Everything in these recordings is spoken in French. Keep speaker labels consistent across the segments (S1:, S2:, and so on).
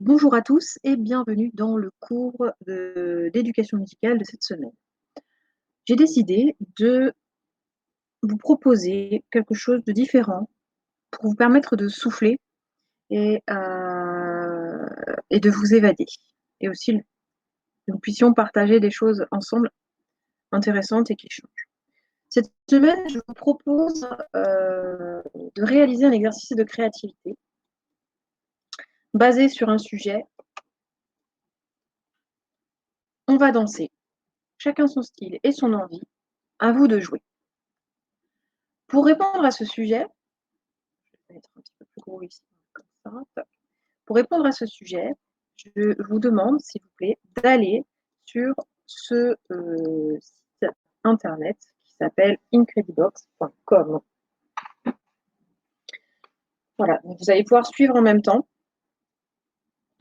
S1: Bonjour à tous et bienvenue dans le cours d'éducation musicale de cette semaine. J'ai décidé de vous proposer quelque chose de différent pour vous permettre de souffler et, et de vous évader. Et aussi que nous puissions partager des choses ensemble intéressantes et qui changent. Cette semaine, je vous propose de réaliser un exercice de créativité basé sur un sujet. On va danser, chacun son style et son envie, à vous de jouer. Pour répondre à ce sujet, je vais mettre un petit peu plus gros ici, comme ça. Pour répondre à ce sujet, je vous demande, s'il vous plaît, d'aller sur ce site internet qui s'appelle incredibox.com. Voilà, donc vous allez pouvoir suivre en même temps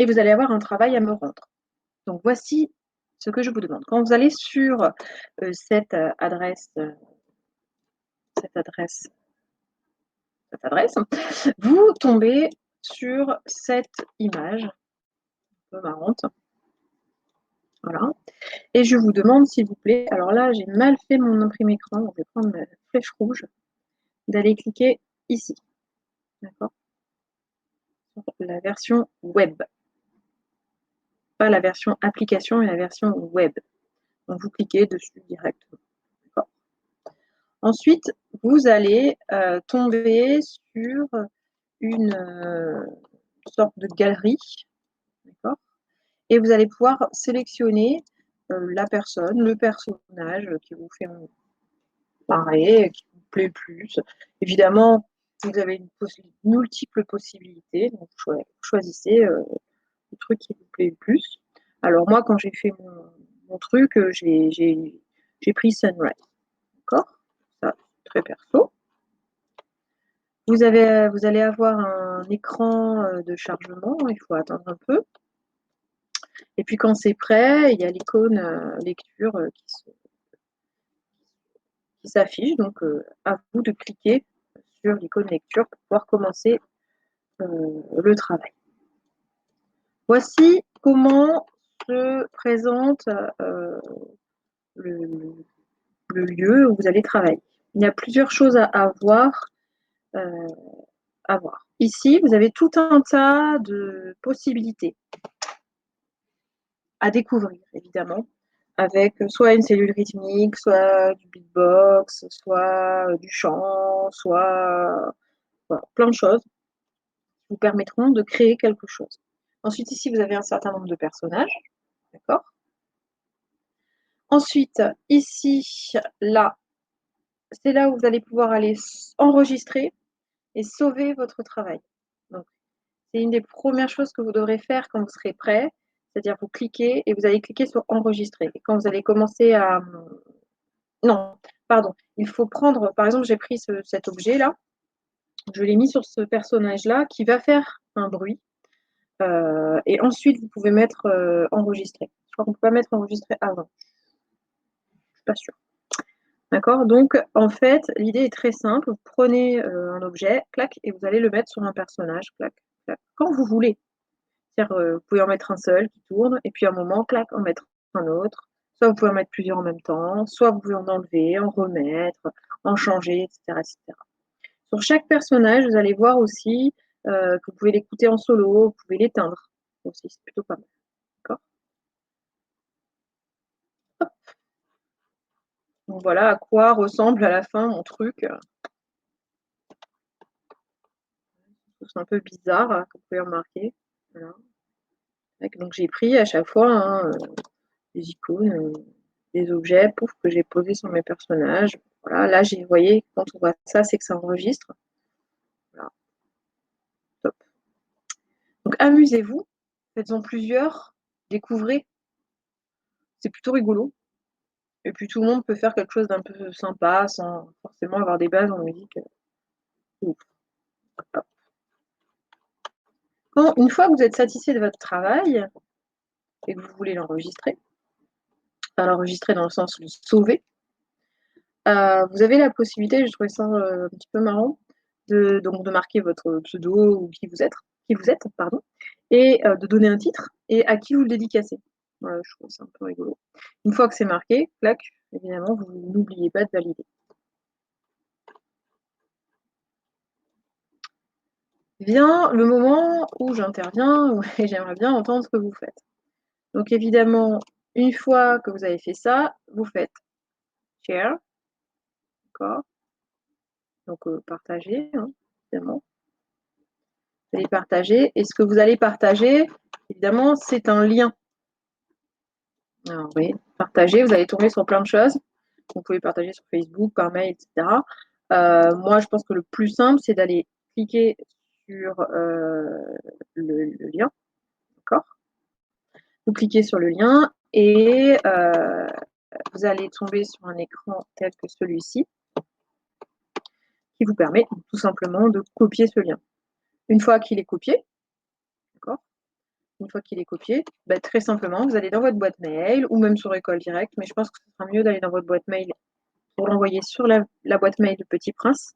S1: et vous allez avoir un travail à me rendre. Donc voici ce que je vous demande. Quand vous allez sur cette adresse, vous tombez sur cette image un peu marrante. Voilà. Et je vous demande, s'il vous plaît, alors là, j'ai mal fait mon imprimé écran, donc je vais prendre ma flèche rouge, d'aller cliquer ici. D'accord? Sur la version web. Pas la version application, mais la version web. Donc vous cliquez dessus directement. D'accord? Ensuite, vous allez tomber sur une sorte de galerie. D'accord? Et vous allez pouvoir sélectionner la personne, le personnage qui vous fait marrer, qui vous plaît plus. Évidemment, vous avez multiples possibilités, donc choisissez le truc qui vous plaît le plus. Alors moi, quand j'ai fait mon truc, j'ai pris Sunrise. D'accord? Ça, très perso. Vous allez avoir un écran de chargement, il faut attendre un peu. Et puis quand c'est prêt, il y a l'icône lecture qui s'affiche. Donc à vous de cliquer sur l'icône lecture pour pouvoir commencer le travail. Voici comment se présente le, le lieu où vous allez travailler. Il y a plusieurs choses à voir. Ici, vous avez tout un tas de possibilités à découvrir, évidemment, avec soit une cellule rythmique, soit du beatbox, soit du chant, soit voilà, plein de choses qui vous permettront de créer quelque chose. Ensuite, ici, vous avez un certain nombre de personnages, d'accord? Ensuite, ici, là, c'est là où vous allez pouvoir aller enregistrer et sauver votre travail. Donc, c'est une des premières choses que vous devrez faire quand vous serez prêt, c'est-à-dire vous cliquez et vous allez cliquer sur enregistrer. Et quand vous allez commencer à... Non, pardon, il faut prendre, par exemple, j'ai pris cet objet-là, je l'ai mis sur ce personnage-là qui va faire un bruit. Et ensuite, vous pouvez mettre enregistrer. Je crois qu'on ne peut pas mettre enregistrer avant. Je ne suis pas sûre. D'accord? Donc, en fait, l'idée est très simple. Vous prenez un objet, clac, et vous allez le mettre sur un personnage, clac, clac, quand vous voulez. C'est-à-dire, vous pouvez en mettre un seul qui tourne, et puis à un moment, clac, en mettre un autre. Soit vous pouvez en mettre plusieurs en même temps, soit vous pouvez en enlever, en remettre, en changer, etc., etc. Sur chaque personnage, vous allez voir aussi que vous pouvez l'écouter en solo, vous pouvez l'éteindre aussi, c'est plutôt pas mal. D'accord? Donc voilà à quoi ressemble à la fin mon truc. C'est un peu bizarre, comme vous pouvez remarquer. Voilà. Donc j'ai pris à chaque fois des icônes, des objets, pouf, que j'ai posés sur mes personnages. Voilà, là, vous voyez, quand on voit ça, c'est que ça enregistre. Voilà, top. Donc amusez-vous, faites-en plusieurs, découvrez. C'est plutôt rigolo. Et puis tout le monde peut faire quelque chose d'un peu sympa sans forcément avoir des bases en musique. Ouf. Une fois que vous êtes satisfait de votre travail et que vous voulez l'enregistrer, enfin l'enregistrer dans le sens le sauver, vous avez la possibilité, je trouvais ça un petit peu marrant, donc de marquer votre pseudo ou qui vous êtes, pardon. et de donner un titre et à qui vous le dédicacez. Voilà, je trouve ça un peu rigolo. Une fois que c'est marqué, clac, évidemment, vous n'oubliez pas de valider. Vient le moment où j'interviens et j'aimerais bien entendre ce que vous faites. Donc évidemment, une fois que vous avez fait ça, vous faites share, d'accord? Donc partager, hein, évidemment. Vous allez partager et ce que vous allez partager, évidemment, c'est un lien. Alors oui, partager, vous allez tomber sur plein de choses. Vous pouvez partager sur Facebook, par mail, etc. Moi, je pense que le plus simple, c'est d'aller cliquer sur le lien, d'accord? Vous cliquez sur le lien et vous allez tomber sur un écran tel que celui-ci qui vous permet tout simplement de copier ce lien. Une fois qu'il est copié, d'accord? Une fois qu'il est copié, bah, très simplement, vous allez dans votre boîte mail ou même sur École Directe, mais je pense que ce sera mieux d'aller dans votre boîte mail pour l'envoyer sur la boîte mail de Petit Prince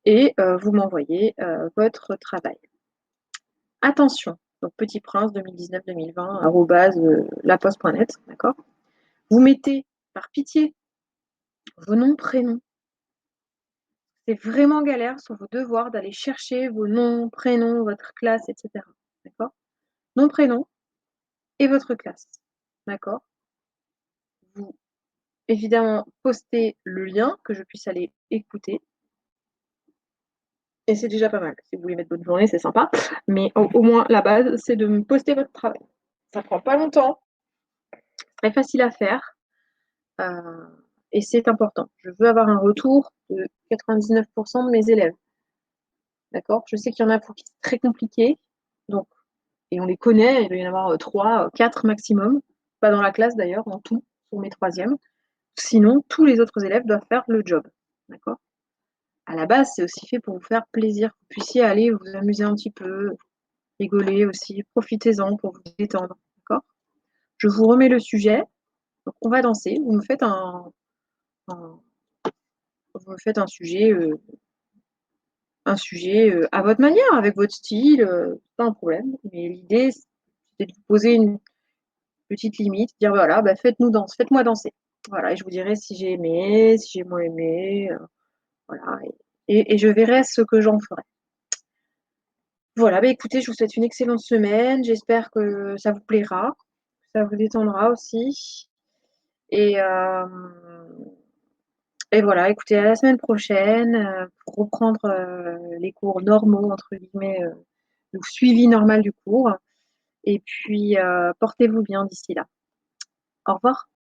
S1: et vous m'envoyez votre travail. Attention, donc Petit Prince 2019-2020 @laposte.net, d'accord? Vous mettez par pitié vos noms, prénoms. C'est vraiment galère sur vos devoirs d'aller chercher vos noms, prénoms, votre classe, etc. D'accord? Nom, prénom et votre classe. D'accord? Vous, évidemment, postez le lien que je puisse aller écouter. Et c'est déjà pas mal. Si vous voulez mettre bonne journée, c'est sympa. Mais au moins, la base, c'est de me poster votre travail. Ça prend pas longtemps, très facile à faire. Et c'est important. Je veux avoir un retour de 99% de mes élèves. D'accord? Je sais qu'il y en a pour qui c'est très compliqué. Donc, et on les connaît, il doit y en avoir 3, 4 maximum. Pas dans la classe d'ailleurs, en tout, sur mes troisièmes. Sinon, tous les autres élèves doivent faire le job. D'accord? À la base, c'est aussi fait pour vous faire plaisir, que vous puissiez aller vous amuser un petit peu, rigoler aussi, profitez-en pour vous détendre. D'accord? Je vous remets le sujet. Donc, on va danser. Un, vous me faites un sujet à votre manière, avec votre style, pas un problème. Mais l'idée, c'est de vous poser une petite limite, dire voilà, bah, faites-moi danser. Voilà, et je vous dirai si j'ai aimé, si j'ai moins aimé, voilà, et je verrai ce que j'en ferai. Voilà, bah écoutez, je vous souhaite une excellente semaine. J'espère que ça vous plaira, que ça vous détendra aussi. Et, euh, et voilà, écoutez, à la semaine prochaine pour reprendre les cours normaux, entre guillemets, le suivi normal du cours. Et puis, portez-vous bien d'ici là. Au revoir.